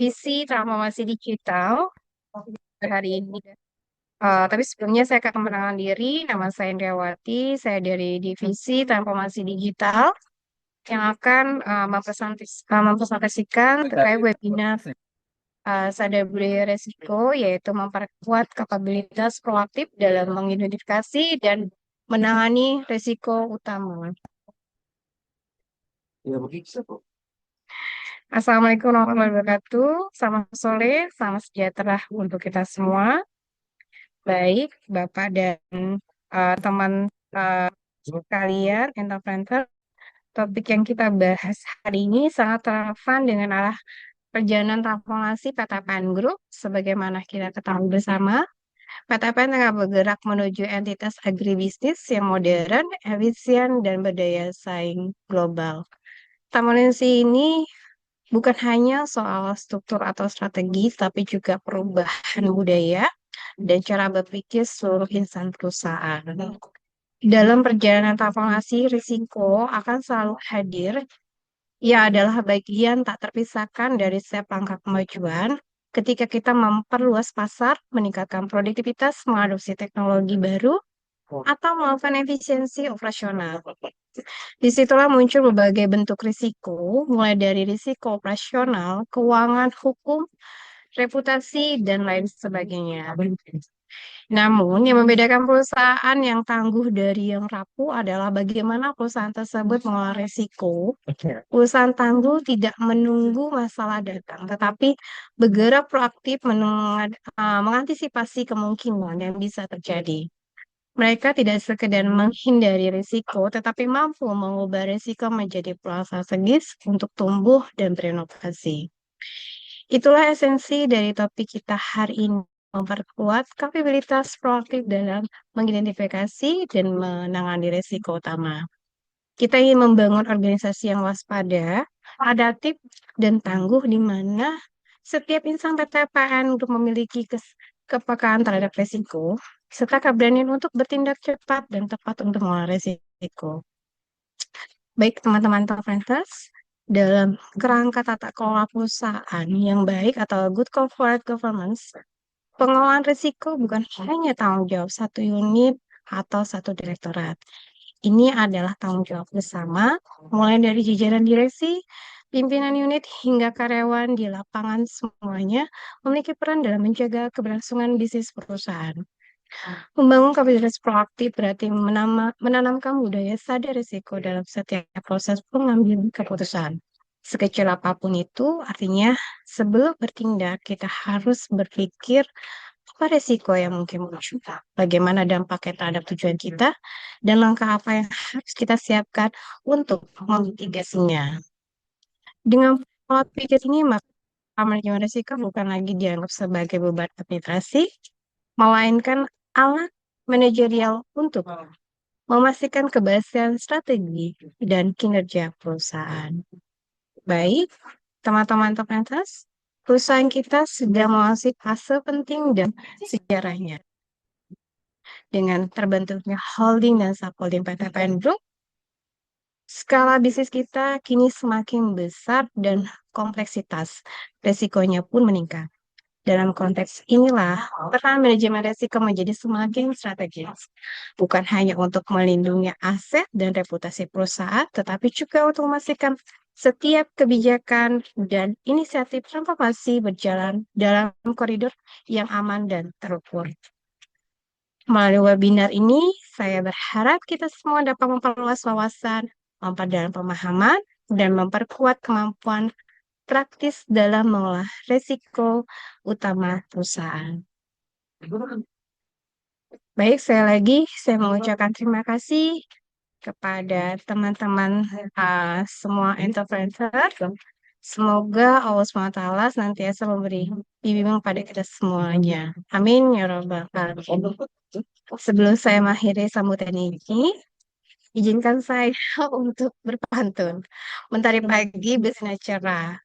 Visi transformasi digital hari ini. Tapi sebelumnya saya akan memperkenalkan diri, nama saya Indriawati, saya dari Divisi Transformasi Digital yang akan mempresentasikan terkait webinar sadar budaya resiko, yaitu memperkuat kapabilitas proaktif dalam mengidentifikasi dan menangani resiko utama. Assalamualaikum warahmatullahi wabarakatuh. Selamat sore, selamat sejahtera untuk kita semua. Baik, Bapak dan teman uh, sekalian, entrepreneur, topik yang kita bahas hari ini sangat relevan dengan arah perjalanan transformasi PTPN Group. Sebagaimana kita ketahui bersama, PTPN tengah bergerak menuju entitas agribisnis yang modern, efisien, dan berdaya saing global. Transformasi ini bukan hanya soal struktur atau strategi, tapi juga perubahan budaya dan cara berpikir seluruh insan perusahaan. Dalam perjalanan transformasi, risiko akan selalu hadir. Ia adalah bagian tak terpisahkan dari setiap langkah kemajuan. Ketika kita memperluas pasar, meningkatkan produktivitas, mengadopsi teknologi baru, atau melakukan efisiensi operasional. Disitulah muncul berbagai bentuk risiko, mulai dari risiko operasional, keuangan, hukum, reputasi, dan lain sebagainya. Namun, yang membedakan perusahaan yang tangguh dari yang rapuh adalah bagaimana perusahaan tersebut mengolah risiko. Perusahaan tangguh tidak menunggu masalah datang, tetapi bergerak proaktif mengantisipasi kemungkinan yang bisa terjadi. Mereka tidak sekedar menghindari risiko, tetapi mampu mengubah risiko menjadi peluang strategis untuk tumbuh dan berinovasi. Itulah esensi dari topik kita hari ini, memperkuat kapabilitas proaktif dalam mengidentifikasi dan menangani risiko utama. Kita ingin membangun organisasi yang waspada, adaptif, dan tangguh di mana setiap insan PTPN untuk memiliki kepekaan terhadap risiko, serta keberanian untuk bertindak cepat dan tepat untuk mengolah risiko. Baik teman-teman entrepreneurs, dalam kerangka tata kelola perusahaan yang baik atau good corporate governance, pengelolaan risiko bukan hanya tanggung jawab satu unit atau satu direktorat. Ini adalah tanggung jawab bersama, mulai dari jajaran direksi, pimpinan unit, hingga karyawan di lapangan semuanya memiliki peran dalam menjaga keberlangsungan bisnis perusahaan. Membangun kapasitas proaktif berarti menanamkan budaya sadar risiko dalam setiap proses pengambilan keputusan. Sekecil apapun itu, artinya sebelum bertindak, kita harus berpikir apa risiko yang mungkin muncul, bagaimana dampaknya terhadap tujuan kita, dan langkah apa yang harus kita siapkan untuk memitigasinya. Dengan pola pikir ini, maka manajemen risiko bukan lagi dianggap sebagai beban administrasi, melainkan alat manajerial untuk memastikan keberhasilan strategi dan kinerja perusahaan. Baik, teman-teman entrepreneurs, perusahaan kita sedang memasuki fase penting dan sejarahnya. Dengan terbentuknya holding dan subholding PTPN Group, skala bisnis kita kini semakin besar dan kompleksitas resikonya pun meningkat. Dalam konteks inilah, peran manajemen risiko menjadi semakin strategis. Bukan hanya untuk melindungi aset dan reputasi perusahaan, tetapi juga untuk memastikan setiap kebijakan dan inisiatif transformasi berjalan dalam koridor yang aman dan terukur. Melalui webinar ini, saya berharap kita semua dapat memperluas wawasan, memperdalam pemahaman, dan memperkuat kemampuan praktis dalam mengolah risiko utama perusahaan. Baik, saya mengucapkan terima kasih kepada teman-teman semua entrepreneur. Semoga Allah SWT senantiasa memberi bimbingan pada kita semuanya. Amin ya robbal alamin. Sebelum saya mengakhiri sambutan ini, izinkan saya untuk berpantun. Mentari pagi bersinar cerah,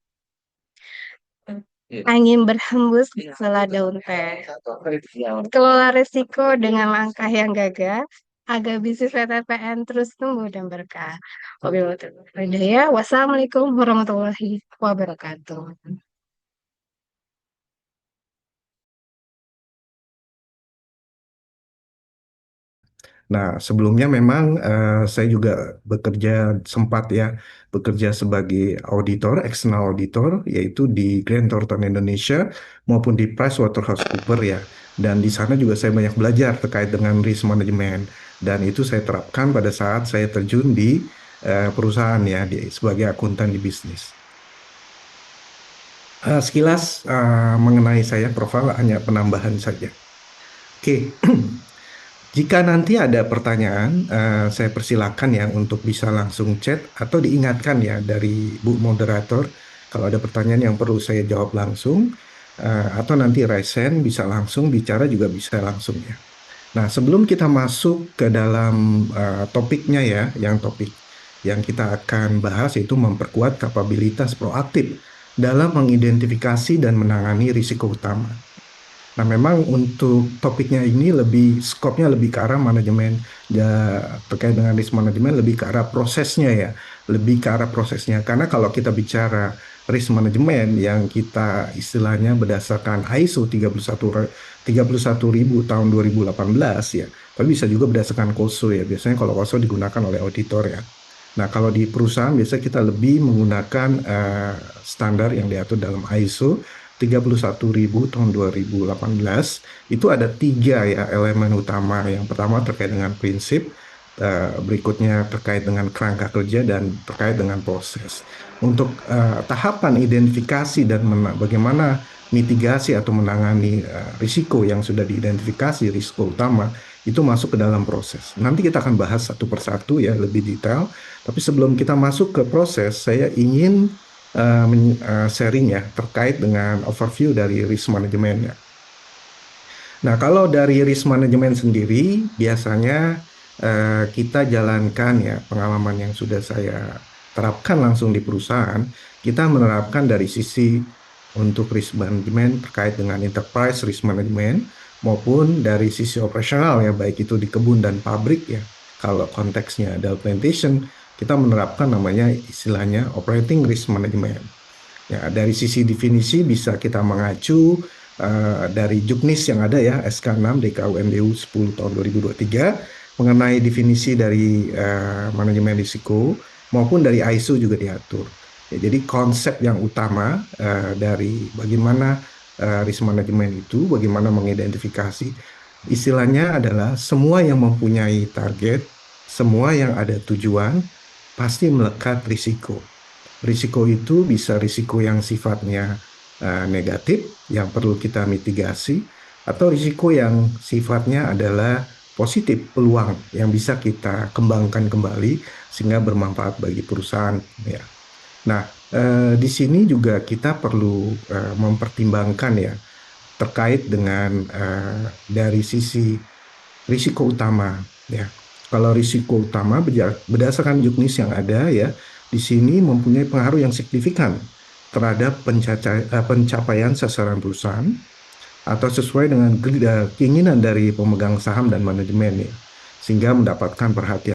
angin berhembus selada daun teh. Kelola risiko dengan langkah yang gagah agar bisnis PTPN terus tumbuh dan berkah. Wassalamualaikum warahmatullahi wabarakatuh. Nah, sebelumnya memang saya juga sempat ya bekerja sebagai auditor, external auditor, yaitu di Grant Thornton Indonesia maupun di PricewaterhouseCoopers ya. Dan di sana juga saya banyak belajar terkait dengan risk management. Dan itu saya terapkan pada saat saya terjun di perusahaan ya, sebagai akuntan di bisnis. Sekilas mengenai saya profil hanya penambahan saja. Oke. Jika nanti ada pertanyaan, saya persilakan ya untuk bisa langsung chat atau diingatkan ya dari Bu Moderator kalau ada pertanyaan yang perlu saya jawab langsung, atau nanti raise hand bisa langsung bicara juga bisa langsung ya. Nah, sebelum kita masuk ke dalam topiknya ya, yang topik yang kita akan bahas yaitu memperkuat kapabilitas proaktif dalam mengidentifikasi dan menangani risiko utama. Nah, memang untuk topiknya ini skopnya lebih ke arah manajemen, ya, terkait dengan risk management lebih ke arah prosesnya ya, lebih ke arah prosesnya. Karena kalau kita bicara risk management yang kita istilahnya berdasarkan ISO 31.000 tahun 2018 ya, tapi bisa juga berdasarkan KOSO ya. Biasanya kalau KOSO digunakan oleh auditor ya. Nah, kalau di perusahaan biasanya kita lebih menggunakan standar yang diatur dalam ISO 31.000 tahun 2018. Itu ada tiga ya elemen utama. Yang pertama terkait dengan prinsip, berikutnya terkait dengan kerangka kerja, dan terkait dengan proses. Untuk tahapan identifikasi dan bagaimana mitigasi atau menangani risiko yang sudah diidentifikasi, risiko utama, itu masuk ke dalam proses. Nanti kita akan bahas satu persatu ya lebih detail. Tapi sebelum kita masuk ke proses, saya ingin sharing ya terkait dengan overview dari risk management ya. Nah, kalau dari risk management sendiri, biasanya kita jalankan ya pengalaman yang sudah saya terapkan langsung di perusahaan, kita menerapkan dari sisi untuk risk management terkait dengan enterprise risk management maupun dari sisi operasional ya, baik itu di kebun dan pabrik ya. Kalau konteksnya adalah plantation, kita menerapkan namanya istilahnya operating risk management. Ya, dari sisi definisi bisa kita mengacu dari Juknis yang ada ya, SK6 DKUMDU 10 tahun 2023 mengenai definisi dari manajemen risiko, maupun dari ISO juga diatur. Ya, jadi konsep yang utama dari bagaimana risk management itu, bagaimana mengidentifikasi, istilahnya adalah semua yang mempunyai target, semua yang ada tujuan, pasti melekat risiko. Risiko itu bisa risiko yang sifatnya negatif, yang perlu kita mitigasi, atau risiko yang sifatnya adalah positif, peluang yang bisa kita kembangkan kembali sehingga bermanfaat bagi perusahaan. Ya. Nah, di sini juga kita perlu mempertimbangkan ya terkait dengan dari sisi risiko utama ya. Kalau risiko utama berdasarkan juknis yang ada ya, di sini mempunyai pengaruh yang signifikan terhadap pencapaian sasaran perusahaan atau sesuai dengan keinginan dari pemegang saham dan manajemen ya, sehingga mendapatkan perhatian